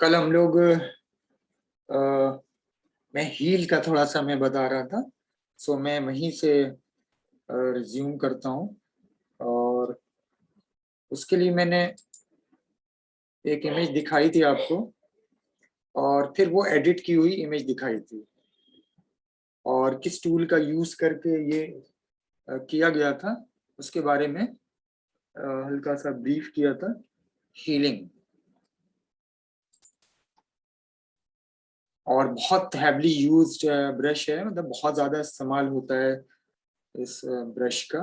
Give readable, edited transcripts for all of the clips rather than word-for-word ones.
कल हम लोग मैं हील का थोड़ा सा मैं बता रहा था, सो मैं वहीं से रिज्यूम करता हूँ। और उसके लिए मैंने एक इमेज दिखाई थी आपको, और फिर वो एडिट की हुई इमेज दिखाई थी, और किस टूल का यूज करके ये किया गया था उसके बारे में हल्का सा ब्रीफ किया था। हीलिंग, और बहुत हैवली यूज्ड ब्रश है, मतलब बहुत ज्यादा इस्तेमाल होता है इस ब्रश का।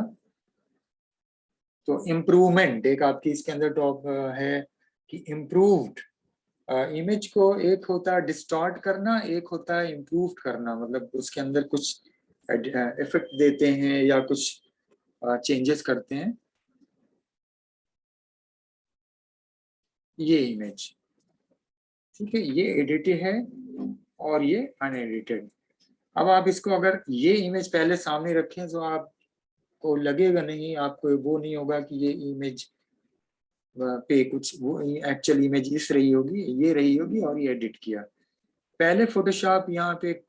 तो इम्प्रूवमेंट एक आपकी इसके अंदर टॉप है कि इम्प्रूव्ड इमेज को, एक होता है डिस्टॉर्ट करना, एक होता है इम्प्रूव करना, मतलब उसके अंदर कुछ इफेक्ट देते हैं या कुछ चेंजेस करते हैं। ये इमेज, ठीक है, ये एडिटेड है और ये अनएडिटेड। अब आप इसको, अगर ये इमेज पहले सामने रखें तो आपको लगेगा नहीं, आपको वो नहीं होगा कि ये इमेज पे कुछ वो एक्चुअल इमेज इस रही होगी, ये रही होगी और ये एडिट किया। पहले फोटोशॉप यहाँ पे एक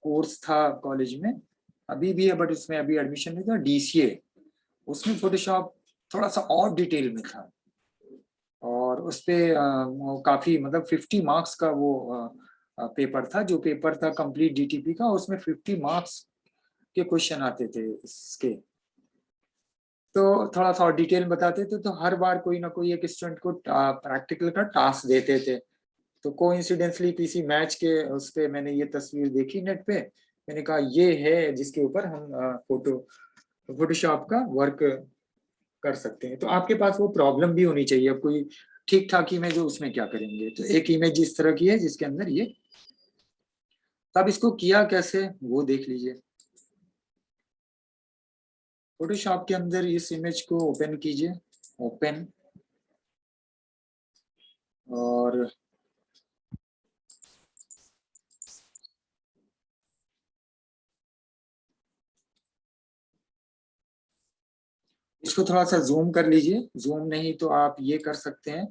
कोर्स था कॉलेज में, अभी भी है बट उसमें अभी एडमिशन नहीं था, डीसीए। उसमें फोटोशॉप थोड़ा सा और डिटेल में था, और उस पे काफी, मतलब 50 मार्क्स का वो पेपर था। जो पेपर था कंप्लीट डीटीपी का, उसमें 50 मार्क्स के क्वेश्चन आते थे इसके। तो थोड़ा सा और डिटेल बताते थे, तो हर बार कोई ना कोई एक स्टूडेंट को प्रैक्टिकल का टास्क देते थे। तो कोइंसिडेंटली किसी मैच के उस पे मैंने ये तस्वीर देखी नेट पे, मैंने कहा ये है जिसके ऊपर हम फोटोशॉप का वर्क कर सकते हैं। तो आपके पास वो प्रॉब्लम भी होनी चाहिए। अब कोई ठीक ठाक इमेज हो, उसमें क्या करेंगे? तो एक इमेज इस तरह की है जिसके अंदर ये, तब इसको किया कैसे वो देख लीजिए। फोटोशॉप के अंदर इस इमेज को ओपन कीजिए, ओपन, और इसको थोड़ा सा जूम कर लीजिए। जूम नहीं तो आप ये कर सकते हैं,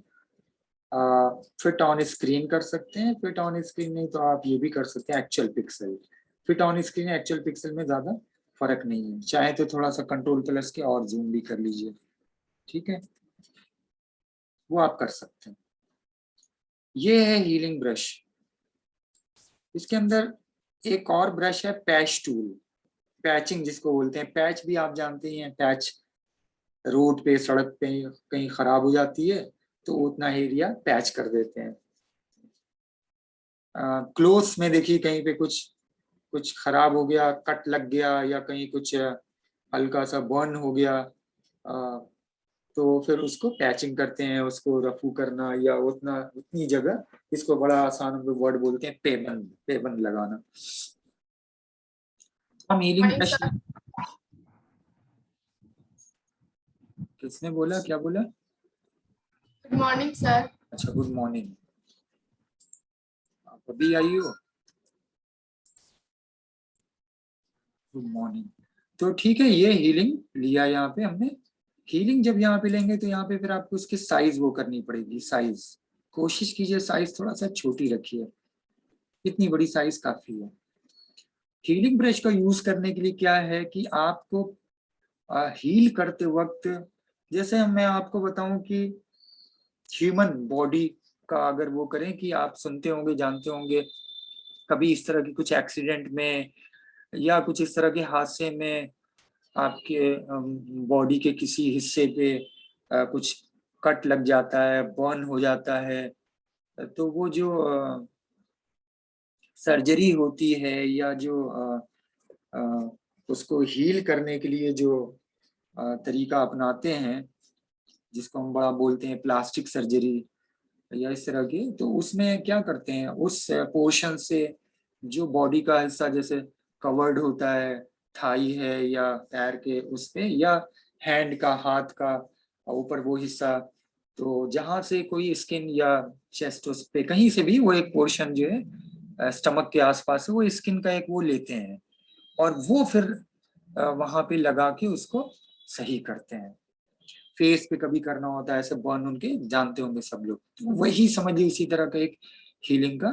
फिट ऑन स्क्रीन कर सकते हैं। फिट ऑन स्क्रीन नहीं तो आप ये भी कर सकते हैं actual pixel. Fit on screen actual pixel में ज्यादा फर्क नहीं है। चाहे तो थोड़ा सा कंट्रोल प्लस के और जूम भी कर लीजिए, ठीक है, वो आप कर सकते हैं। ये है हीलिंग ब्रश। इसके अंदर एक और ब्रश है पैच टूल, पैचिंग जिसको बोलते हैं। पैच भी आप जानते ही हैं, पैच रोड पे, सड़क पे कहीं खराब हो जाती है तो उतना एरिया पैच कर देते हैं। क्लोथ्स में देखिए, कहीं पे कुछ कुछ खराब हो गया, कट लग गया, या कहीं कुछ हल्का सा बर्न हो गया, तो फिर उसको पैचिंग करते हैं। उसको रफू करना या उतना उतनी जगह, इसको बड़ा आसान हम लोग वर्ड बोलते हैं पेबंद, पेबंद लगाना। हम हीलिंग मॉर्निंग ब्रश, सर। किसने बोला, क्या बोला? Good morning sir. अच्छा, गुड मॉर्निंग। आप अभी आई हो? Good morning. तो ठीक है, ये हीलिंग लिया यहाँ पे हमने। हीलिंग जब यहाँ पे लेंगे तो यहाँ पे फिर आपको उसकी साइज वो करनी पड़ेगी। साइज कोशिश कीजिए साइज थोड़ा सा छोटी रखिए, इतनी बड़ी साइज काफी है। हीलिंग ब्रश का यूज करने के लिए क्या है कि आपको हील करते वक्त, जैसे मैं आपको बताऊं कि ह्यूमन बॉडी का अगर वो करें, कि आप सुनते होंगे, जानते होंगे, कभी इस तरह की कुछ एक्सीडेंट में या कुछ इस तरह के हादसे में आपके बॉडी के किसी हिस्से पे कुछ कट लग जाता है, बर्न हो जाता है, तो वो जो सर्जरी होती है या जो उसको हील करने के लिए जो तरीका अपनाते हैं, जिसको हम बड़ा बोलते हैं प्लास्टिक सर्जरी या इस तरह की, तो उसमें क्या करते हैं, उस पोर्शन से जो बॉडी का हिस्सा जैसे कवर्ड होता है, थाई है या पैर के उस पे, या हैंड का, हाथ का ऊपर वो हिस्सा, तो जहां से कोई स्किन या चेस्ट उस पे कहीं से भी वो एक पोर्शन जो है स्टमक के आसपास है, वो स्किन का एक वो लेते हैं, और वो फिर वहां पे लगा के उसको सही करते हैं। फेस पे कभी करना होता है ऐसे बर्न, उनके जानते होंगे सब लोग, तो वही समझिए इसी तरह का एक हीलिंग का।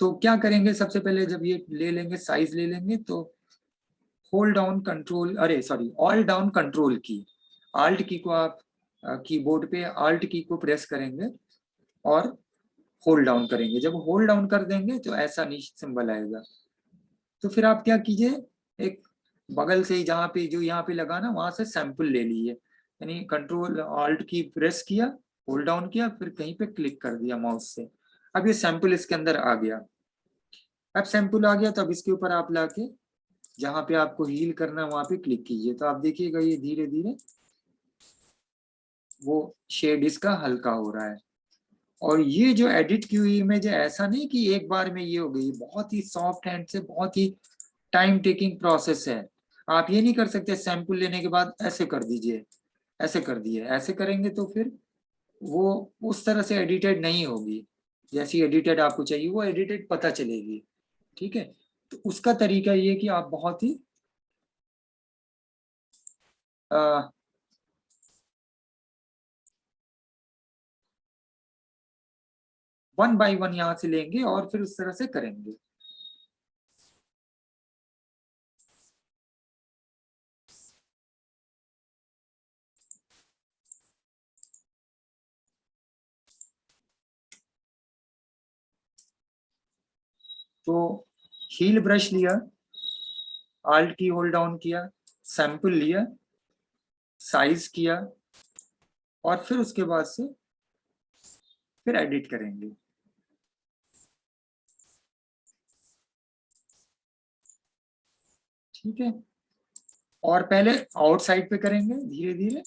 तो क्या करेंगे, सबसे पहले जब ये ले लेंगे, साइज ले लेंगे, तो होल्ड डाउन कंट्रोल, अरे सॉरी, ऑल डाउन कंट्रोल की, आल्ट की को आप कीबोर्ड पे आल्ट की को प्रेस करेंगे और होल्ड डाउन करेंगे। जब होल्ड डाउन कर देंगे तो ऐसा नीचे सिंबल आएगा। तो फिर आप क्या कीजिए, एक बगल से ही जहाँ पे जो यहाँ पे लगा ना, वहां से सैंपल ले लीजिए, यानी कंट्रोल ऑल्ट की प्रेस किया, होल्ड डाउन किया, फिर कहीं पे क्लिक कर दिया माउस से। अब ये सैंपल इसके अंदर आ गया। अब सैंपल आ गया तो अब इसके ऊपर आप लाके जहाँ पे आपको हील करना है वहां पे क्लिक कीजिए, तो आप देखिएगा ये धीरे धीरे वो शेड इसका हल्का हो रहा है। और ये जो एडिट की हुई इमेज है, ऐसा नहीं कि एक बार में ये हो गई, बहुत ही सॉफ्ट हैंड से, बहुत ही टाइम टेकिंग प्रोसेस है। आप ये नहीं कर सकते सैंपल लेने के बाद ऐसे कर दीजिए, ऐसे कर दिए, ऐसे करेंगे तो फिर वो उस तरह से एडिटेड नहीं होगी। जैसी एडिटेड आपको चाहिए वो एडिटेड पता चलेगी। ठीक है, तो उसका तरीका ये कि आप बहुत ही 1 बाय 1 यहाँ से लेंगे और फिर उस तरह से करेंगे। तो हील ब्रश लिया, आल्ट की होल्ड डाउन किया, सैंपल लिया, साइज किया, और फिर उसके बाद से फिर एडिट करेंगे। ठीक है, और पहले आउटसाइड पे करेंगे धीरे धीरे,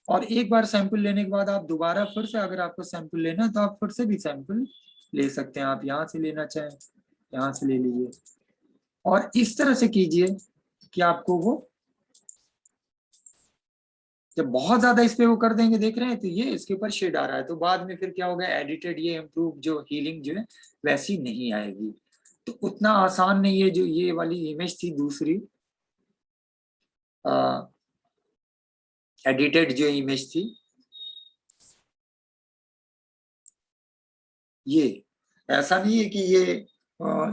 और एक बार सैंपल लेने के बाद आप दोबारा फिर से, अगर आपको सैंपल लेना है तो आप फिर से भी सैंपल ले सकते हैं। आप यहाँ से लेना चाहें यहाँ से ले लीजिए, और इस तरह से कीजिए कि आपको वो, जब बहुत ज्यादा इस पे वो कर देंगे, देख रहे हैं, तो ये इसके ऊपर शेड आ रहा है, तो बाद में फिर क्या होगा, एडिटेड ये इम्प्रूव जो हीलिंग जो है वैसी नहीं आएगी। तो उतना आसान नहीं है। जो ये वाली इमेज थी दूसरी एडिटेड जो इमेज थी, ये ऐसा नहीं है कि ये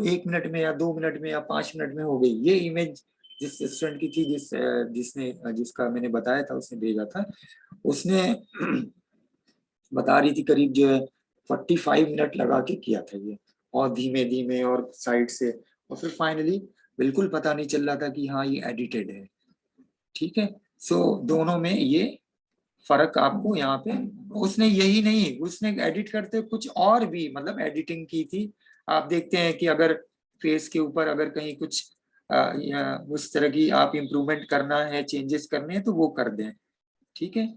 1 मिनट में या 2 मिनट में या 5 मिनट में हो गई। ये इमेज जिस स्टूडेंट की थी, जिसने जिसका मैंने बताया था, उसने भेजा था, उसने बता रही थी करीब जो है 45 मिनट लगा के किया था ये, और धीमे धीमे और साइड से, और फिर फाइनली बिल्कुल पता नहीं चल रहा था कि हाँ ये एडिटेड है। ठीक है, सो दोनों में ये फर्क आपको यहाँ पे, उसने यही नहीं, उसने एडिट करते कुछ और भी मतलब एडिटिंग की थी। आप देखते हैं कि अगर फेस के ऊपर अगर कहीं कुछ या उस तरह की आप इम्प्रूवमेंट करना है, चेंजेस करने हैं, तो वो कर दें। ठीक है,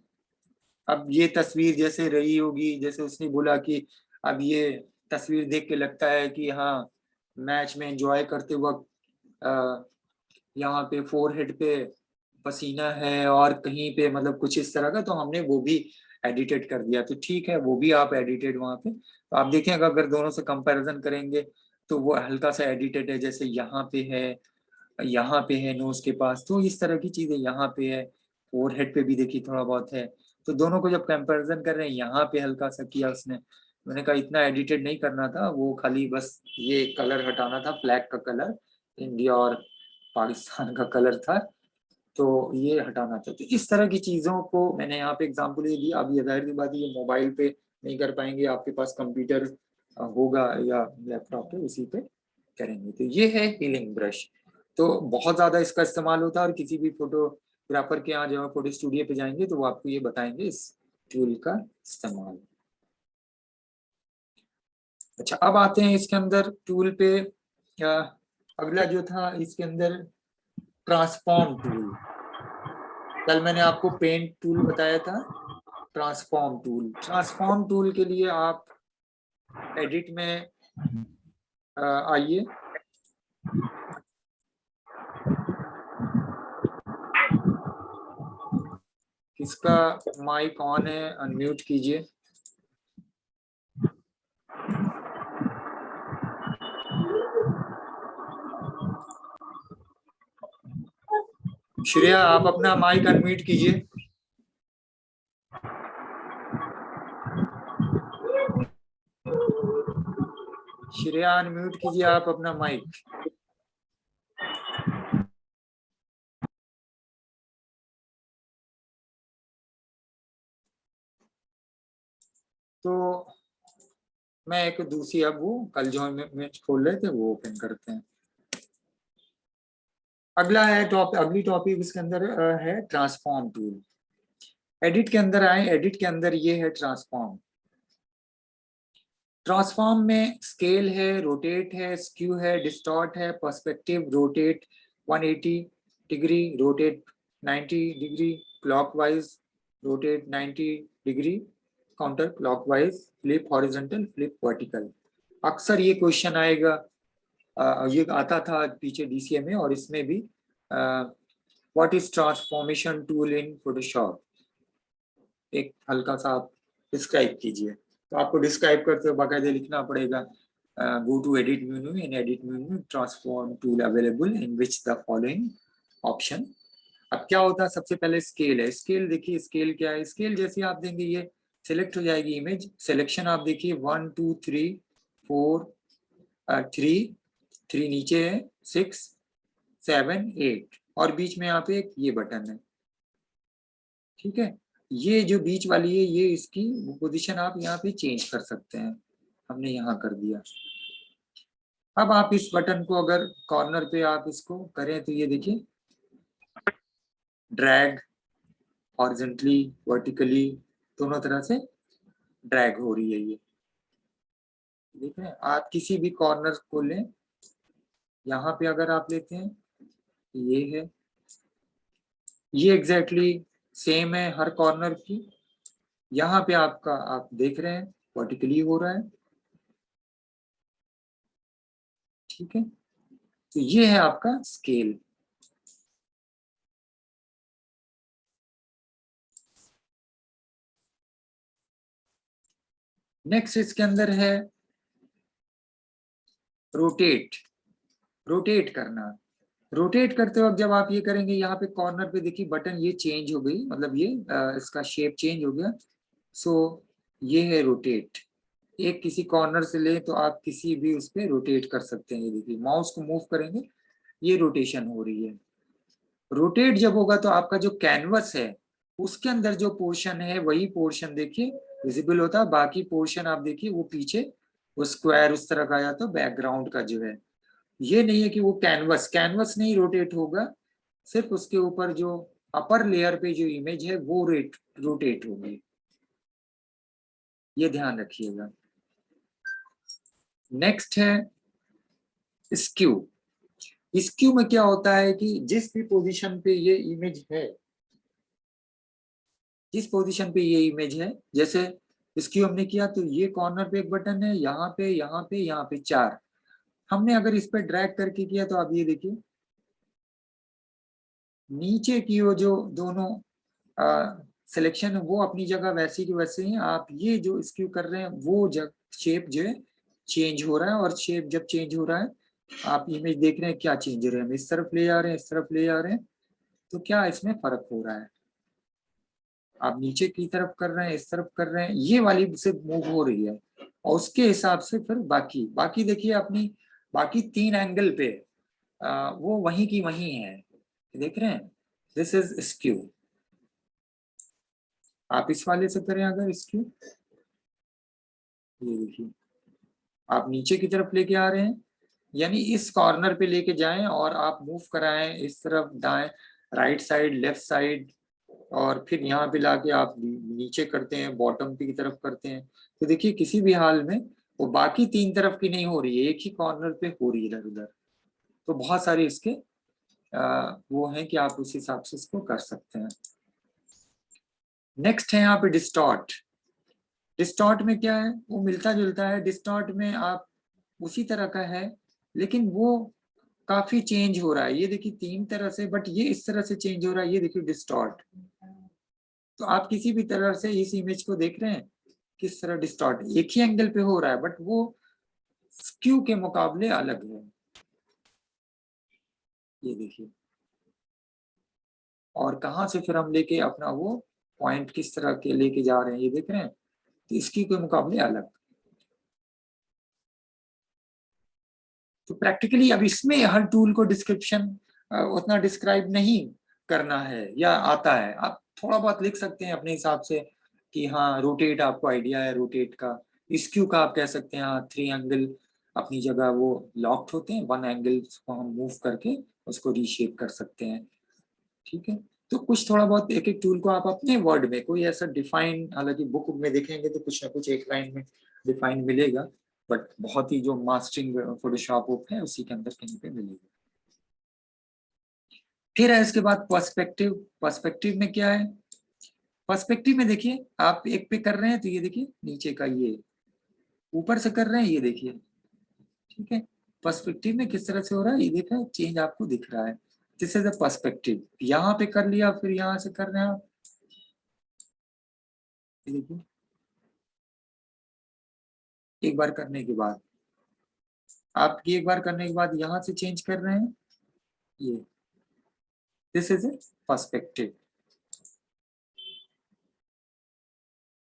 अब ये तस्वीर जैसे रही होगी, जैसे उसने बोला कि अब ये तस्वीर देख के लगता है कि हाँ मैच में एंजॉय करते वक्त यहाँ पे फोरहेड पे पसीना है और कहीं पे मतलब कुछ इस तरह का, तो हमने वो भी एडिटेड कर दिया। तो ठीक है, वो भी आप एडिटेड वहां पे, तो आप देखें अगर दोनों से कंपैरिजन करेंगे तो वो हल्का सा एडिटेड है, जैसे यहाँ पे है नोज के पास, तो इस तरह की चीजें यहाँ पे है, फोरहेड पे भी देखिए थोड़ा बहुत है। तो दोनों को जब कंपैरिजन कर रहे हैं, यहाँ पे हल्का सा किया उसने, मैंने कहा इतना एडिटेड नहीं करना था, वो खाली बस ये कलर हटाना था, फ्लैग का कलर, इंडिया और पाकिस्तान का कलर था, तो ये हटाना था। तो इस तरह की चीजों को मैंने यहाँ पे एग्जांपल ये दिया। अब ये जाहिर सी बात है ये मोबाइल पे नहीं कर पाएंगे, आपके पास कंप्यूटर होगा या लैपटॉप पे, उसी पे करेंगे। तो ये है हीलिंग ब्रश। तो बहुत ज्यादा इसका इस्तेमाल होता है, और किसी भी फोटोग्राफर के यहाँ जब आप फोटो स्टूडियो पे जाएंगे तो वो आपको ये बताएंगे इस टूल का इस्तेमाल। अच्छा, अब आते हैं इसके अंदर टूल पे। अगला जो था इसके अंदर ट्रांसफॉर्म टूल। कल मैंने आपको पेंट टूल बताया था, ट्रांसफॉर्म टूल के लिए आप एडिट में आइए, किसका माइक ऑन है अनम्यूट कीजिए। श्रेया आप अपना माइक अनम्यूट कीजिए। श्रेया अनम्यूट कीजिए आप अपना माइक। तो मैं एक दूसरी, अब वो कल जो हम मैच खोल रहे थे वो ओपन करते हैं। अगला है अगली टॉपिक इसके अंदर है ट्रांसफॉर्म टूल। एडिट के अंदर आए, एडिट के अंदर ये है ट्रांसफॉर्म। ट्रांसफॉर्म में स्केल है, रोटेट है, स्क्यू है, डिस्टॉर्ट है, perspective, rotate 180 degree, rotate 90 degree, clockwise rotate 90 degree, counter clockwise, flip horizontal, flip vertical. अक्सर ये क्वेश्चन आएगा, ये आता था पीछे डीसीए में, और इसमें भी what is transformation tool in Photoshop, एक हल्का सा आप डिस्क्राइब कीजिए। तो आपको डिस्क्राइब करते हुए बाकायदे लिखना पड़ेगा, go to edit menu, in edit menu transform tool available in which the following option. अब क्या होता है, सबसे पहले स्केल है। स्केल देखिए, स्केल क्या है, स्केल जैसे आप देंगे ये सिलेक्ट हो जाएगी इमेज। सिलेक्शन आप देखिए 1 2 3 4 3 नीचे है, 6 7 8 और बीच में यहाँ पे एक ये बटन है। ठीक है, ये जो बीच वाली है ये इसकी पोजीशन आप यहाँ पे चेंज कर सकते हैं, हमने यहाँ कर दिया। अब आप इस बटन को अगर कॉर्नर पे आप इसको करें तो ये देखिए ड्रैग हॉरिजॉन्टली वर्टिकली दोनों तरह से ड्रैग हो रही है। ये देख रहे हैं, आप किसी भी कॉर्नर को लें, यहाँ पे अगर आप लेते हैं ये है, ये एग्जैक्टली सेम है हर कॉर्नर की। यहाँ पे आपका आप देख रहे हैं वर्टिकली हो रहा है। ठीक है, तो ये है आपका स्केल। नेक्स्ट इसके अंदर है रोटेट। रोटेट करना, रोटेट करते वक्त जब आप ये करेंगे, यहाँ पे कॉर्नर पे देखिए बटन ये चेंज हो गई, मतलब ये इसका शेप चेंज हो गया। सो ये है रोटेट। एक किसी कॉर्नर से ले तो आप किसी भी उस पर रोटेट कर सकते हैं। ये देखिए माउस को मूव करेंगे ये रोटेशन हो रही है। रोटेट जब होगा तो आपका जो कैनवस है उसके अंदर जो पोर्शन है वही पोर्शन देखिए विजिबल होता है, बाकी पोर्शन आप देखिए वो पीछे वो स्क्वायर उस तरह का, या तो बैकग्राउंड का जो है। ये नहीं है कि वो कैनवस कैनवस नहीं रोटेट होगा, सिर्फ उसके ऊपर जो अपर लेयर पे जो इमेज है वो रोटेट होगी। ये ध्यान रखिएगा। नेक्स्ट है स्क्यू। स्क्यू में क्या होता है कि जिस भी पोजीशन पे ये इमेज है, जिस पोजीशन पे ये इमेज है, जैसे स्क्यू हमने किया तो ये कॉर्नर पे एक बटन है, यहाँ पे यहाँ पे यहाँ पे 4। हमने अगर इस पे ड्रैग करके किया तो आप ये देखिए नीचे की वो जो दोनों सिलेक्शन है वो अपनी जगह वैसी की वैसे ही। आप ये जो स्क्यू कर रहे हैं वो जब शेप जो है चेंज हो रहा है, और शेप जब चेंज हो रहा है आप इमेज देख रहे हैं क्या चेंज हो रहा है, हम इस तरफ ले जा रहे हैं, इस तरफ ले जा रहे हैं, तो क्या इसमें फर्क हो रहा है। आप नीचे की तरफ कर रहे हैं, इस तरफ कर रहे हैं, ये वाली से मूव हो रही है, और उसके हिसाब से फिर बाकी बाकी देखिए अपनी बाकी 3 एंगल पे वो वहीं की वहीं है, देख रहे हैं। This is skew. आप इस वाले से करें अगर स्क्यू, ये देखिए आप नीचे की तरफ लेके आ रहे हैं, यानी इस कॉर्नर पे लेके जाएं और आप मूव कराएं इस तरफ, दाएं राइट साइड लेफ्ट साइड, और फिर यहाँ पे लाके आप नीचे करते हैं, बॉटम की तरफ करते हैं, तो देखिए किसी भी हाल में वो बाकी 3 तरफ की नहीं हो रही है, एक ही कॉर्नर पे हो रही है इधर उधर। तो बहुत सारे इसके वो हैं कि आप उस हिसाब से इसको कर सकते हैं। नेक्स्ट है यहाँ पे डिस्टॉर्ट। डिस्टॉर्ट में क्या है, वो मिलता जुलता है। डिस्टॉर्ट में आप उसी तरह का है, लेकिन वो काफी चेंज हो रहा है। ये देखिए 3 तरह से, बट ये इस तरह से चेंज हो रहा है, ये देखिए डिस्टॉर्ट। तो आप किसी भी तरह से इस इमेज को देख रहे हैं किस तरह डिस्टॉर्ट एक ही एंगल पे हो रहा है, बट वो स्क्यू के मुकाबले अलग है। ये देखिए और कहाँ से फिर हम लेके अपना वो पॉइंट किस तरह के लेके जा रहे हैं ये देख रहे हैं, तो इसकी कोई मुकाबले अलग। तो प्रैक्टिकली अब इसमें हर टूल को डिस्क्रिप्शन उतना डिस्क्राइब नहीं करना है, या आता है आप थोड़ा बहुत लिख सकते हैं अपने हिसाब से कि हाँ रोटेट आपको आइडिया है रोटेट का, स्क्यू का आप कह सकते हैं हाँ 3 एंगल अपनी जगह वो लॉक्ड होते हैं, 1 एंगल को हम मूव करके उसको रीशेप कर सकते हैं। ठीक है, तो कुछ थोड़ा बहुत एक एक टूल को आप अपने वर्ड में कोई ऐसा डिफाइन, हालांकि बुक में देखेंगे तो कुछ ना कुछ एक लाइन में डिफाइन मिलेगा, बट बहुत ही जो मास्टरिंग फोटोशॉप है उसी के अंदर कहीं पे मिलेगा। फिर है इसके बाद पर्सपेक्टिव। पर्सपेक्टिव में क्या है, पर्सपेक्टिव में देखिए आप एक पे कर रहे हैं तो ये देखिए नीचे का ये, ऊपर से कर रहे हैं ये देखिए। ठीक है, पर्सपेक्टिव में किस तरह से हो रहा है ये देखा, चेंज आपको दिख रहा है। दिस इज अ पर्सपेक्टिव, यहाँ पे कर लिया फिर यहाँ से कर रहे हैं आप, ये देखिए एक बार करने के बाद, आप ये एक बार करने के बाद यहाँ से चेंज कर रहे हैं ये, दिस इज ए पर्सपेक्टिव।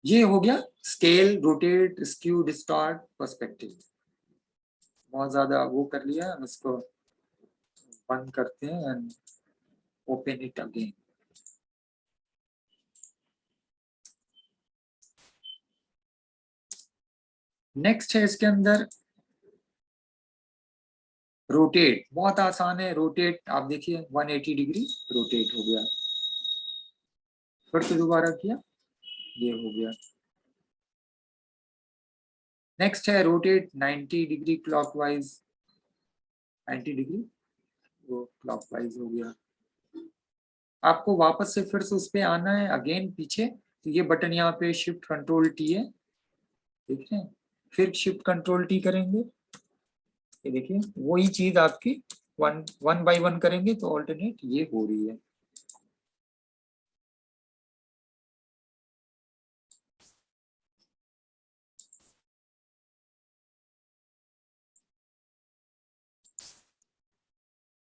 ये हो गया scale, rotate, skew, distort, perspective. बहुत ज्यादा वो कर लिया, हम इसको बंद करते हैं and open it again. Next है इसके अंदर रोटेट, बहुत आसान है रोटेट। आप देखिए 180 डिग्री रोटेट हो गया, फिर से दोबारा किया ये हो गया। नेक्स्ट है रोटेट 90 डिग्री क्लॉकवाइज, 90 डिग्री वो क्लॉकवाइज हो गया। आपको वापस से फिर से उस पे आना है अगेन पीछे, तो ये बटन यहाँ पे शिफ्ट कंट्रोल टी है, देख रहे हैं, फिर शिफ्ट कंट्रोल टी करेंगे, ये देखिए वही चीज आपकी वन बाय वन करेंगे तो ऑल्टरनेट ये हो रही है।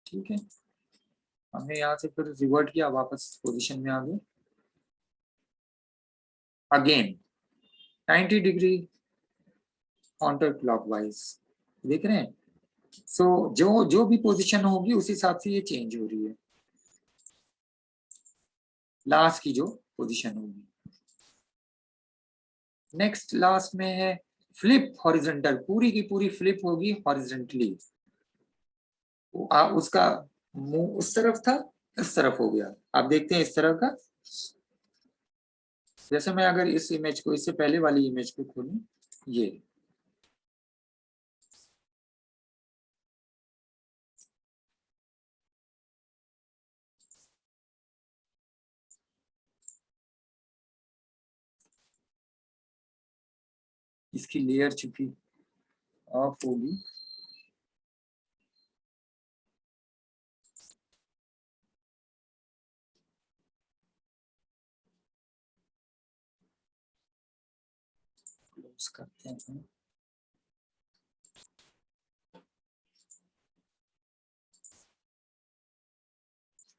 ठीक है, हमने यहाँ से फिर रिवर्ट किया, वापस पोजीशन में आ गए अगेन 90 डिग्री काउंटर क्लॉकवाइज, देख रहे हैं। सो जो जो भी पोजीशन होगी उस हिसाब से ये चेंज हो रही है, लास्ट की जो पोजीशन होगी। नेक्स्ट लास्ट में है फ्लिप हॉरिजॉन्टल, पूरी की पूरी फ्लिप होगी हॉरिजॉन्टली, उसका मुंह उस तरफ था इस तरफ हो गया, आप देखते हैं इस तरह का। जैसे मैं अगर इस इमेज को इससे पहले वाली इमेज को खोलूं, ये इसकी लेयर चुकी ऑफ होगी, क्लोज करते हैं।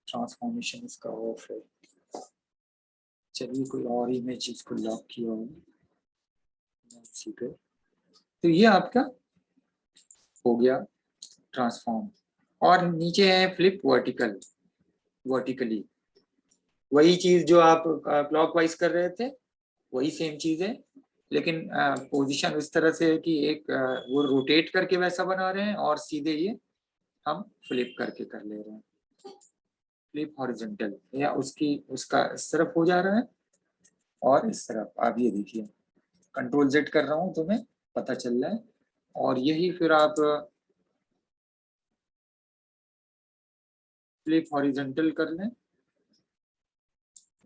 ट्रांसफॉर्मेशन इसका ऑफ है, चलिए कोई और इमेज इसको लॉक किया होगा इसी पे, तो ये आपका हो गया ट्रांसफॉर्म। और नीचे है फ्लिप वर्टिकल, वर्टिकली वही चीज जो आप क्लॉकवाइज कर रहे थे वही सेम चीज है, लेकिन पोजीशन इस तरह से है कि एक वो रोटेट करके वैसा बना रहे हैं और सीधे ये हम फ्लिप करके कर ले रहे हैं, फ्लिप हॉरिजॉन्टल, या उसकी उसका इस तरफ हो जा रहा है और इस तरफ। आप ये देखिए कंट्रोल जेड कर रहा हूं तो मैं पता चल रहा है, और यही फिर आप फ्लिप हॉरिजॉन्टल कर लें।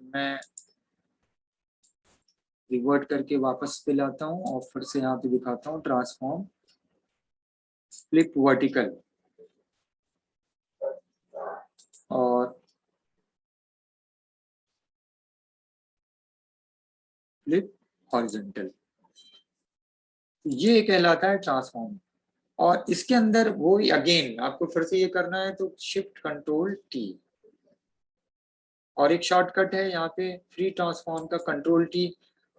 मैं रिवर्ट करके वापस पे लाता हूँ और फिर से यहाँ पे दिखाता हूँ ट्रांसफॉर्म फ्लिप वर्टिकल और फ्लिप हॉरिजॉन्टल, ये कहलाता है ट्रांसफॉर्म। और इसके अंदर वो अगेन आपको फिर से ये करना है तो शिफ्ट कंट्रोल टी, और एक शॉर्टकट है यहाँ पे फ्री ट्रांसफॉर्म का कंट्रोल टी,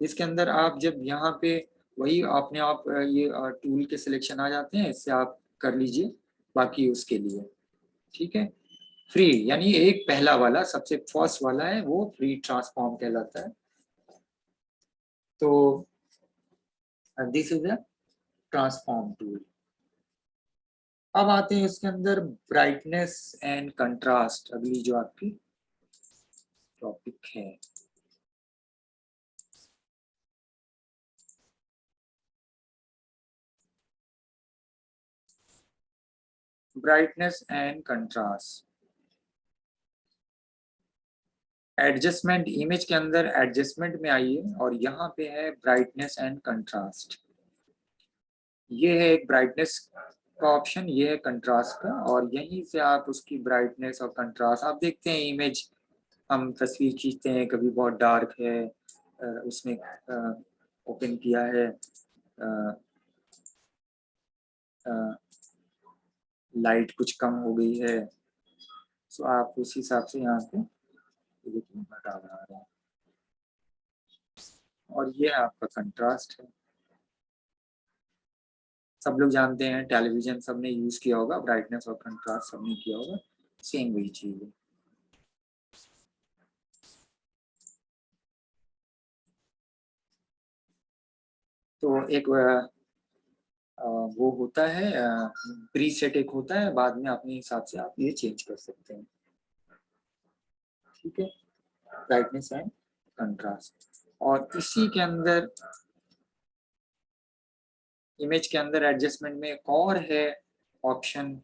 जिसके अंदर आप जब यहाँ पे वही अपने आप ये टूल के सिलेक्शन आ जाते हैं, इससे आप कर लीजिए बाकी उसके लिए। ठीक है, फ्री यानी एक पहला वाला सबसे फर्स्ट वाला है वो फ्री ट्रांसफॉर्म कहलाता है। तो this is a transform tool. अब आते हैं इसके अंदर ब्राइटनेस एंड कंट्रास्ट, अगली जो आपकी टॉपिक है। Brightness and contrast, adjustment, image के अंदर एडजस्टमेंट में आइए और यहाँ पे है ब्राइटनेस एंड कंट्रास्ट। ये है एक ब्राइटनेस का ऑप्शन, ये है कंट्रास्ट का, और यहीं से आप उसकी ब्राइटनेस और कंट्रास्ट आप देखते हैं। इमेज हम तस्वीर खींचते हैं, कभी बहुत डार्क है, उसमें ओपन किया है, लाइट कुछ कम हो गई है, सो आप उस हिसाब से यहाँ पे हटा रहे हैं। और ये आपका कंट्रास्ट है। सब लोग जानते हैं, टेलीविजन सबने यूज किया होगा, ब्राइटनेस और कंट्रास्ट सबने किया होगा, सेम वही चीज है। तो एक वो होता है प्रीसेट, एक होता है, बाद में अपने हिसाब से आप ये चेंज कर सकते हैं। ठीक है, ब्राइटनेस एंड कंट्रास्ट। और इसी के अंदर इमेज के अंदर एडजस्टमेंट में एक और है ऑप्शन,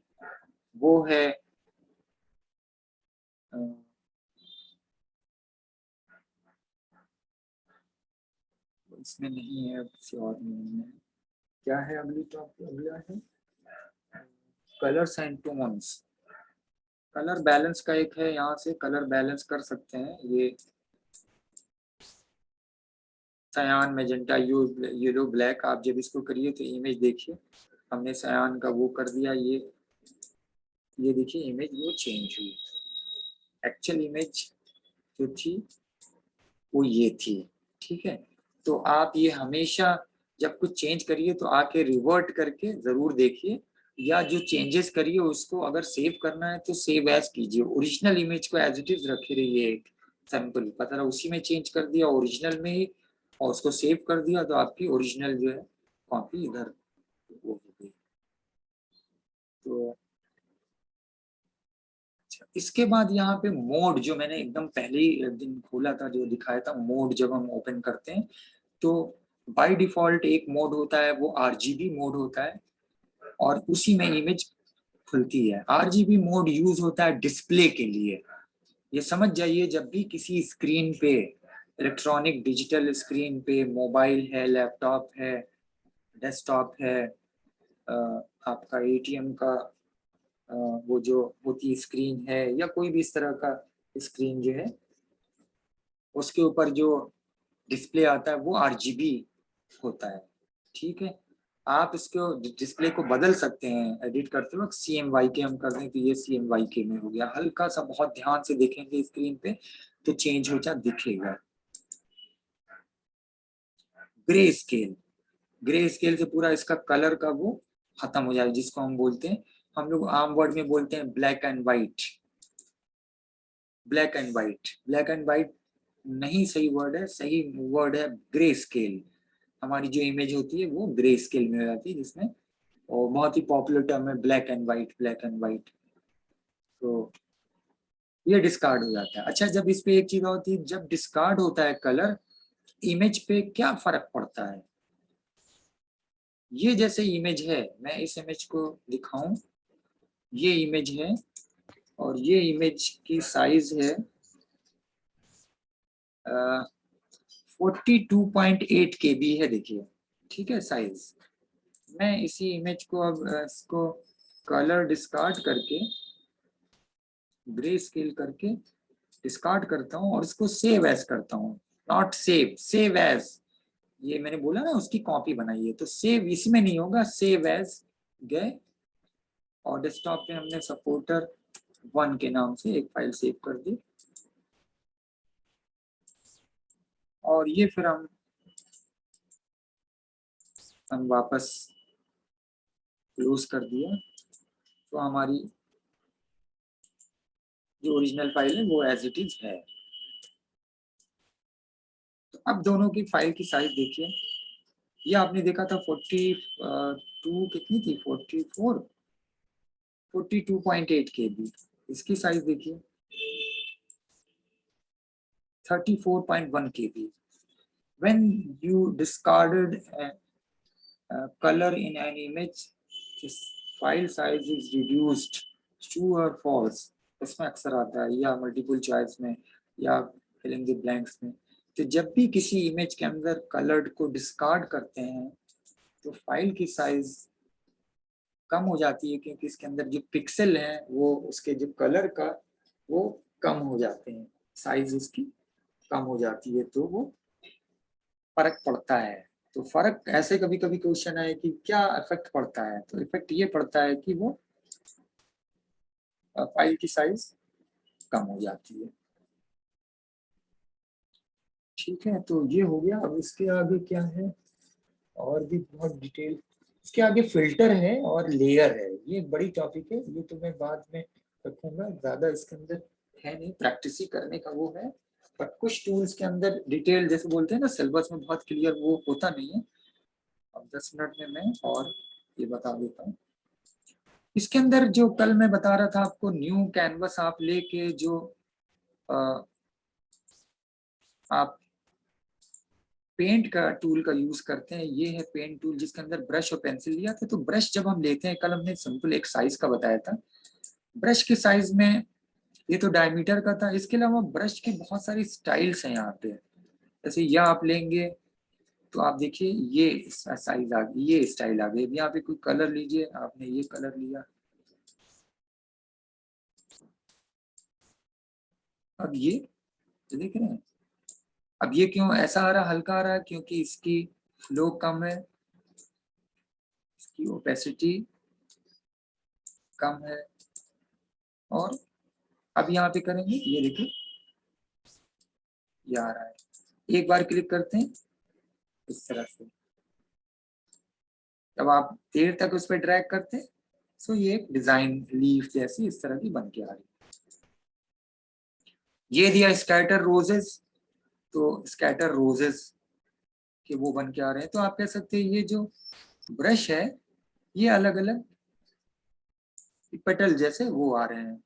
वो है इसमें नहीं है, किसी और में नहीं है। क्या है अगली टॉपिक? अगला है colours and tones. Colour balance का एक है, यहाँ से कलर बैलेंस कर सकते हैं। ये सयान, मैजेंटा, येलो, ब्लैक, आप जब इसको करिए तो इमेज देखिए, हमने सयान का वो कर दिया, ये देखिए इमेज वो चेंज हुई। एक्चुअल इमेज जो थी वो ये थी। ठीक है, तो आप ये हमेशा जब कुछ चेंज करिए तो आके रिवर्ट करके जरूर देखिए, या जो चेंजेस करिए उसको अगर सेव करना है तो सेव एज कीजिए, ओरिजिनल इमेज को एज इट इज रखे रहिए। एक सैंपल पता रहा उसी में चेंज कर दिया ओरिजिनल में ही, और उसको सेव कर दिया, तो आपकी ओरिजिनल जो है कॉपी इधर वो हो गई। तो इसके बाद यहाँ पे मोड, जो मैंने एकदम पहले ही दिन खोला था, जो दिखाया था मोड, जब हम ओपन करते हैं तो बाय डिफॉल्ट एक मोड होता है, वो आरजीबी मोड होता है, और उसी में इमेज खुलती है। आरजीबी मोड यूज होता है डिस्प्ले के लिए। ये समझ जाइए, जब भी किसी स्क्रीन पे, इलेक्ट्रॉनिक डिजिटल स्क्रीन पे, मोबाइल है, लैपटॉप है, डेस्कटॉप है, आपका एटीएम का वो जो होती स्क्रीन है, या कोई भी इस तरह का स्क्रीन जो है, उसके ऊपर जो डिस्प्ले आता है वो आरजीबी होता है। ठीक है, आप इसको डिस्प्ले को बदल सकते हैं एडिट करते वक्त। CMYK हम कर दें तो ये CMYK में हो गया, हल्का सा बहुत ध्यान से देखेंगे स्क्रीन पे तो चेंज हो जा दिखेगा। ग्रे स्केल, ग्रे स्केल से पूरा इसका कलर का वो खत्म हो जाए, जिसको हम बोलते हैं, हम लोग आम वर्ड में बोलते हैं black and white. Black and white, black and white नहीं सही वर्ड है, सही वर्ड है ग्रे स्केल। हमारी जो इमेज होती है वो ग्रे स्केल में हो जाती है, जिसमें और बहुत ही पॉपुलर टर्म है black and white, black and white. तो ये डिस्कार्ड हो जाता है। अच्छा, जब इस पे एक चीज होती है, जब डिस्कार्ड होता है कलर, इमेज पे क्या फर्क पड़ता है? ये जैसे इमेज है, मैं इस इमेज को दिखाऊं, ये इमेज है और ये इमेज की साइज है 42.8 KB है, देखिए। ठीक है साइज। मैं इसी इमेज को अब इसको कलर डिस्कार्ड करके, ग्रे स्केल करके डिस्कार्ड करता हूँ और इसको सेव एज करता हूँ। नॉट सेव, सेव एज, ये मैंने बोला ना उसकी कॉपी बनाई है, तो सेव इसमें नहीं होगा, सेव एज गए और डेस्कटॉप पे हमने सपोर्टर 1 के नाम से एक फाइल सेव कर दी। और ये फिर हम वापस क्लोज कर दिया, तो हमारी जो ओरिजिनल फाइल है वो एज इट इज है। तो अब दोनों की फाइल की साइज देखिए, ये आपने देखा था 42 कितनी थी, 42.8 KB। इसकी साइज देखिए 34.1 KB। When you discarded a color in an image, this file size is reduced, true or false। इसमें अक्सर आता है, या मल्टीपल चॉइस में या फिलिंग द ब्लैंक्स में। तो जब भी किसी इमेज के अंदर कलर्ड को डिस्कार्ड करते हैं तो फाइल की साइज कम हो जाती है, क्योंकि इसके अंदर जो पिक्सल हैं वो उसके जो कलर का वो कम हो जाते हैं, साइज उसकी कम हो जाती है, तो वो फर्क पड़ता है। तो फर्क ऐसे कभी कभी क्वेश्चन है कि क्या इफेक्ट पड़ता है, तो इफेक्ट ये पड़ता है कि वो फाइल की साइज कम हो जाती है। ठीक है, तो ये हो गया। अब इसके आगे क्या है, और भी बहुत डिटेल। इसके आगे फिल्टर है और लेयर है, ये एक बड़ी टॉपिक है, ये तो मैं बाद में रखूंगा, ज्यादा इसके अंदर है नहीं, प्रैक्टिस ही करने का वो है। पर कुछ टूल्स के अंदर डिटेल, जैसे बोलते हैं ना सिलेबस में बहुत क्लियर वो होता नहीं है। अब 10 मिनट में मैं और ये बता देता हूँ। इसके अंदर जो कल मैं बता रहा था आपको, न्यू कैनवस आप लेके जो आप पेंट का टूल का यूज करते हैं, ये है पेंट टूल, जिसके अंदर ब्रश और पेंसिल लिया था। तो ब्रश जब हम लेते हैं, कल हमने सिंपल एक साइज का बताया था, ब्रश के साइज में ये तो डायमीटर का था। इसके अलावा ब्रश की बहुत सारी स्टाइल्स हैं यहाँ पे। जैसे यह आप लेंगे तो आप देखिए ये साइज आ गई, ये स्टाइल आ गई। यहाँ पे कोई कलर लीजिए, आपने ये कलर लिया, अब ये देख रहे हैं। अब ये क्यों ऐसा आ रहा, हल्का आ रहा है, क्योंकि इसकी फ्लो कम है, इसकी ओपेसिटी कम है। और अब यहाँ पे करेंगे, ये देखिए ये आ रहा है। एक बार क्लिक करते हैं इस तरह से, जब आप देर तक उस पर ड्रैग करते हैं तो ये एक डिजाइन लीफ जैसी इस तरह की बन के आ रही है। ये दिया स्कैटर रोजेस, तो स्कैटर रोजेस के वो बन के आ रहे हैं। तो आप कह सकते हैं ये जो ब्रश है ये अलग अलग पेटल जैसे वो आ रहे हैं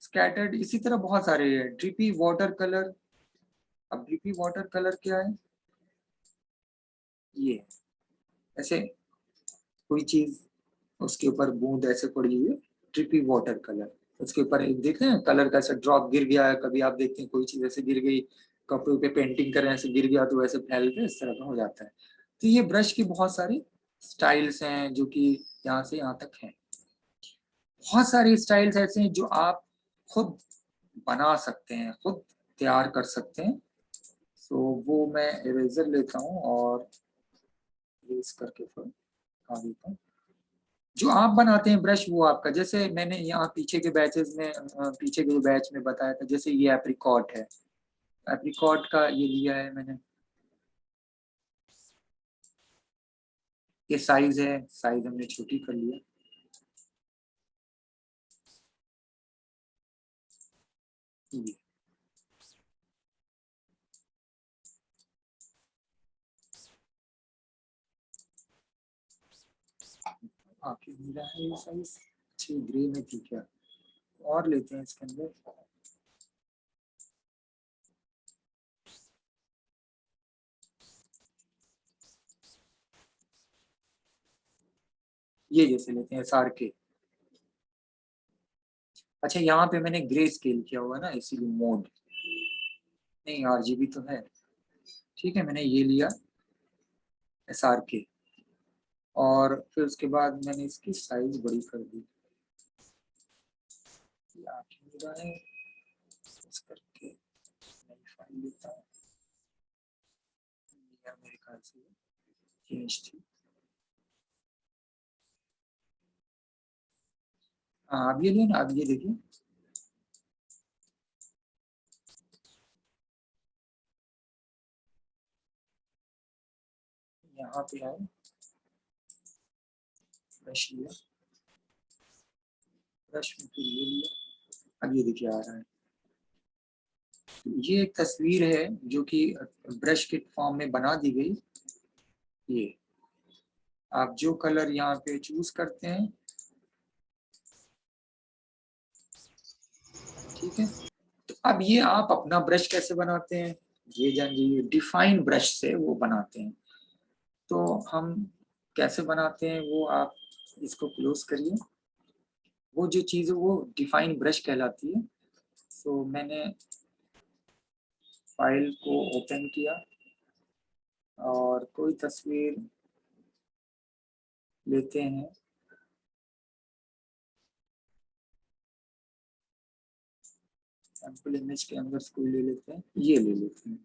स्कैटर्ड। इसी तरह बहुत सारे हैं, ड्रिपी वाटर कलर। अब ड्रिपी वाटर कलर क्या है, ये ऐसे कोई चीज उसके ऊपर बूंद ऐसे पड़ी हुई है, ड्रिपी वाटर कलर। उसके ऊपर एक देख रहे हैं कलर का ऐसा ड्रॉप गिर गया है, कभी आप देखते हैं कोई चीज ऐसे गिर गई, कपड़े पे पेंटिंग कर रहे हैं ऐसे गिर गया तो वैसे फैल के इस तरह का हो जाता है। तो ये ब्रश की बहुत सारी स्टाइल्स हैं जो कि यहाँ से यहाँ तक हैं। बहुत सारी स्टाइल्स ऐसे हैं जो आप खुद बना सकते हैं, खुद तैयार कर सकते हैं। सो वो मैं इरेजर लेता हूँ और इरेज करके फिर दिखा देता हूँ। जो आप बनाते हैं ब्रश वो आपका, जैसे मैंने यहाँ पीछे के बैचेस में पीछे के बैच में बताया था, जैसे ये एप्रिकॉट है, एप्रिकॉट का ये लिया है मैंने, ये साइज है, साइज हमने छोटी कर लिया। ये आके मिला है ये साइज, अच्छी ग्रे में थी क्या, और लेते हैं इसके अंदर। ये जैसे लेते हैं SR के। अच्छा यहाँ पे मैंने ग्रे स्केल किया हुआ ना, इसीलिए मोड नहीं, RGB तो है। ठीक है, मैंने ये लिया SR के, और फिर उसके बाद मैंने इसकी साइज बड़ी कर दी। ये आके मिला है, इस करके नई फाइल लेता हूँ, मेरे ख्याल से चेंज थी। हाँ अब ये लिए ना, अब ये देखिए यहाँ पे आए, ब्रश लिया, ब्रश में फिर ये लिया, अब ये देखिए आ रहा है। ये एक तस्वीर है जो कि ब्रश के फॉर्म में बना दी गई। ये आप जो कलर यहाँ पे चूज करते हैं, ठीक है। तो अब ये आप अपना ब्रश कैसे बनाते हैं, ये जानिए, डिफाइन ब्रश से वो बनाते हैं। तो हम कैसे बनाते हैं वो, आप इसको क्लोज करिए। वो जो चीज़ है वो डिफाइन ब्रश कहलाती है। तो मैंने फाइल को ओपन किया और कोई तस्वीर लेते हैं। सैंपल इमेज के अंदर कोई ले लेते हैं, ये ले लेते हैं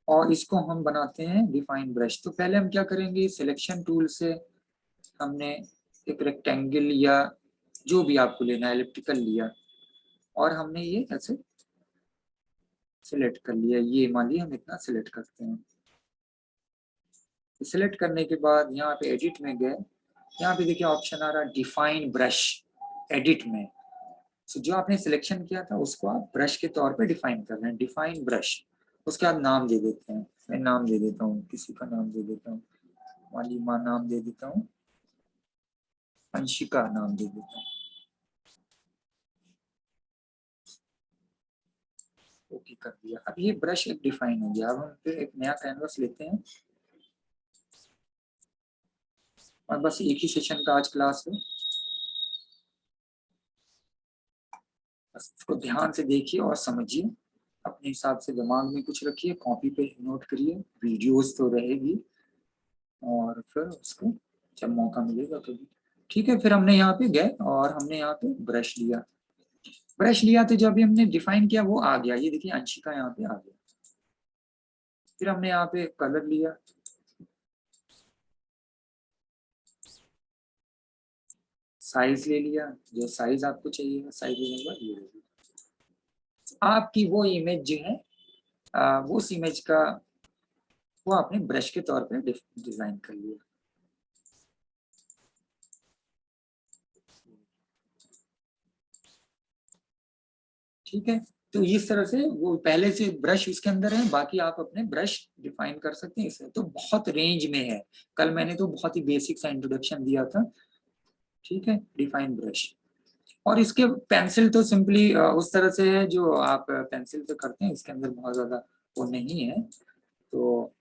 और इसको हम बनाते हैं डिफाइन ब्रश। तो पहले हम क्या करेंगे, सिलेक्शन टूल से हमने एक रेक्टेंगल या जो भी आपको लेना है, एलिप्टिकल लिया और हमने ये ऐसे सिलेक्ट कर लिया। ये मान लीजिए हम इतना सिलेक्ट करते हैं। सिलेक्ट करने के बाद यहाँ पे एडिट में गए, यहाँ पे देखिए ऑप्शन आ रहा है डिफाइन ब्रश एडिट में। तो जो आपने सिलेक्शन किया था उसको आप ब्रश के तौर पे डिफाइन कर रहे हैं, डिफाइन ब्रश। उसके बाद नाम दे देते हैं, मैं नाम दे देता हूँ, किसी का नाम दे देता हूँ, मालिमा नाम दे देता हूँ, अंशिका नाम दे देता हूँ। ओके कर दिया। अब ये ब्रश एक डिफाइन हो गया। अब हम फिर एक नया कैनवस लेते हैं और बस एक ही सेशन का आज क्लास है, बस इसको ध्यान से देखिए और समझिए, अपने हिसाब से दिमाग में कुछ रखिए, कॉपी पे नोट करिए, वीडियोस तो रहेगी और फिर उसको जब मौका मिलेगा कभी, ठीक है। फिर हमने यहाँ पे गए और हमने यहाँ पे ब्रश लिया, ब्रश लिया तो जब भी हमने डिफाइन किया वो आ गया, ये देखिए अंशिका यहाँ पे आ गया। फिर हमने यहाँ पे कलर लिया, साइज ले लिया, जो साइज आपको चाहिए साइज लेने के बाद ये ले लिया। आपकी वो इमेज जो है वो उस इमेज का वो आपने ब्रश के तौर पे डिजाइन कर लिया। ठीक है, तो इस तरह से वो पहले से ब्रश उसके अंदर है, बाकी आप अपने ब्रश डिफाइन कर सकते हैं इसमें। तो बहुत रेंज में है, कल मैंने तो बहुत ही बेसिक सा इंट्रोडक्शन दिया था, ठीक है, डिफाइन ब्रश। और इसके पेंसिल तो सिंपली उस तरह से है जो आप पेंसिल से करते हैं, इसके अंदर बहुत ज्यादा वो नहीं है। तो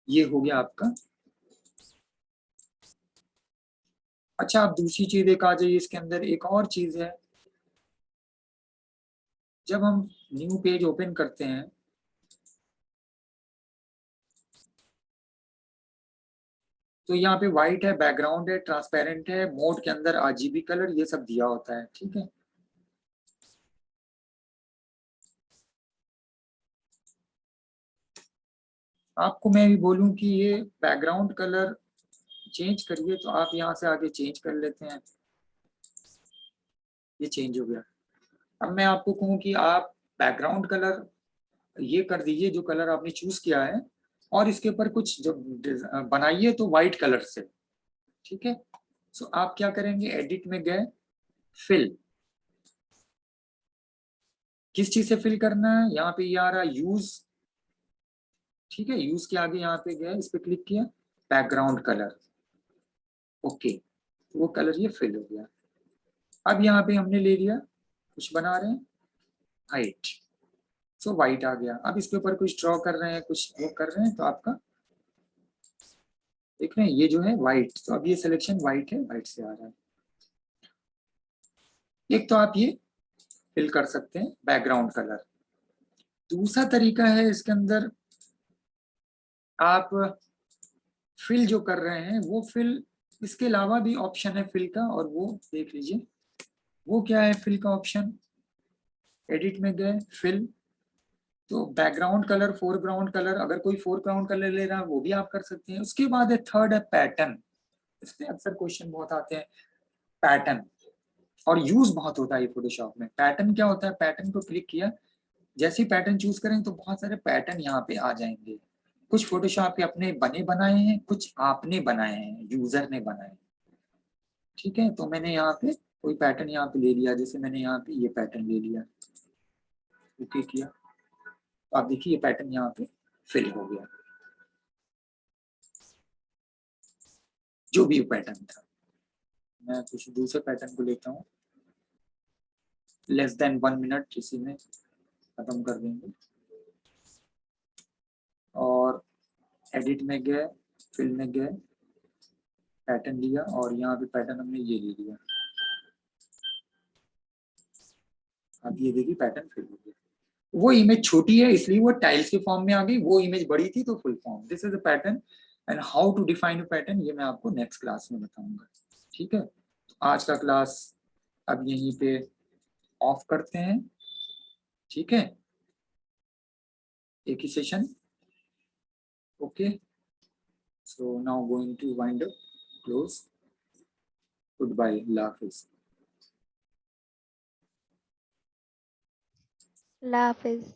ये हो गया आपका। अच्छा, आप दूसरी चीज एक आ जाइए, इसके अंदर एक और चीज है। जब हम न्यू पेज ओपन करते हैं तो यहाँ पे व्हाइट है, बैकग्राउंड है, ट्रांसपेरेंट है, मोड के अंदर आरजीबी कलर, ये सब दिया होता है, ठीक है। आपको मैं भी बोलूं कि ये बैकग्राउंड कलर चेंज करिए तो आप यहाँ से आगे चेंज कर लेते हैं, ये चेंज हो गया। अब मैं आपको कहूँ कि आप बैकग्राउंड कलर ये कर दीजिए जो कलर आपने चूज किया है, और इसके ऊपर कुछ जो बनाइए तो व्हाइट कलर से, ठीक है। सो आप क्या करेंगे, एडिट में गए, फिल, किस चीज से फिल करना है, यहाँ पे ये आ रहा है यूज, ठीक है। यूज के आगे यहाँ पे गए, इस पे क्लिक किया, बैकग्राउंड कलर, ओके, तो वो कलर ये फिल हो गया। अब यहाँ पे हमने ले लिया, कुछ बना रहे हैं, हाइट, सो व्हाइट आ गया। अब इसके ऊपर कुछ ड्रॉ कर रहे हैं, कुछ वो कर रहे हैं, तो आपका देख रहे हैं ये जो है व्हाइट, तो अब ये सिलेक्शन व्हाइट है, व्हाइट से आ रहा है। एक तो आप ये फिल कर सकते हैं बैकग्राउंड कलर। दूसरा तरीका है इसके अंदर, आप फिल जो कर रहे हैं वो फिल, इसके अलावा भी ऑप्शन है फिल का, और वो देख लीजिए। वो क्या है फिल का ऑप्शन, एडिट में गए, फिल, तो बैकग्राउंड कलर, फोरग्राउंड कलर, अगर कोई फोरग्राउंड कलर ले रहा है वो भी आप कर सकते हैं। उसके बाद है थर्ड है पैटर्न, इस पे अक्सर क्वेश्चन बहुत आते हैं, पैटर्न। और यूज बहुत होता है फोटोशॉप में। पैटर्न क्या होता है, पैटर्न को क्लिक किया, जैसे ही पैटर्न चूज करें तो बहुत सारे पैटर्न यहाँ पे आ जाएंगे। कुछ फोटोशॉप के अपने बने बनाए हैं, कुछ आपने बनाए हैं, यूजर ने बनाए हैं। ठीक है, तो मैंने यहाँ पे कोई पैटर्न यहाँ पे ले लिया, जैसे मैंने यहाँ पे ये पैटर्न ले लिया, ओके किया, तो आप देखिए ये पैटर्न यहाँ पे फिल हो गया, जो भी पैटर्न था। मैं कुछ दूसरे पैटर्न को लेता हूँ, लेस देन 1 मिनट इसी में खत्म कर देंगे। और एडिट में गए, फिल में गए, पैटर्न लिया, और यहाँ पे पैटर्न हमने ये ले लिया। अब ये देखिए पैटर्न फिल हो गया। वो इमेज छोटी है इसलिए वो टाइल्स के फॉर्म में आ गई, वो इमेज बड़ी थी तो full form. This is a pattern and how to define a pattern, ये मैं आपको नेक्स्ट क्लास में बताऊंगा। ठीक है, तो आज का क्लास अब यहीं पे ऑफ करते हैं। ठीक है, एक ही session, okay. So now going to wind up, close, good bye, अल्लाह हाफिज। अल्लाह हाफिज।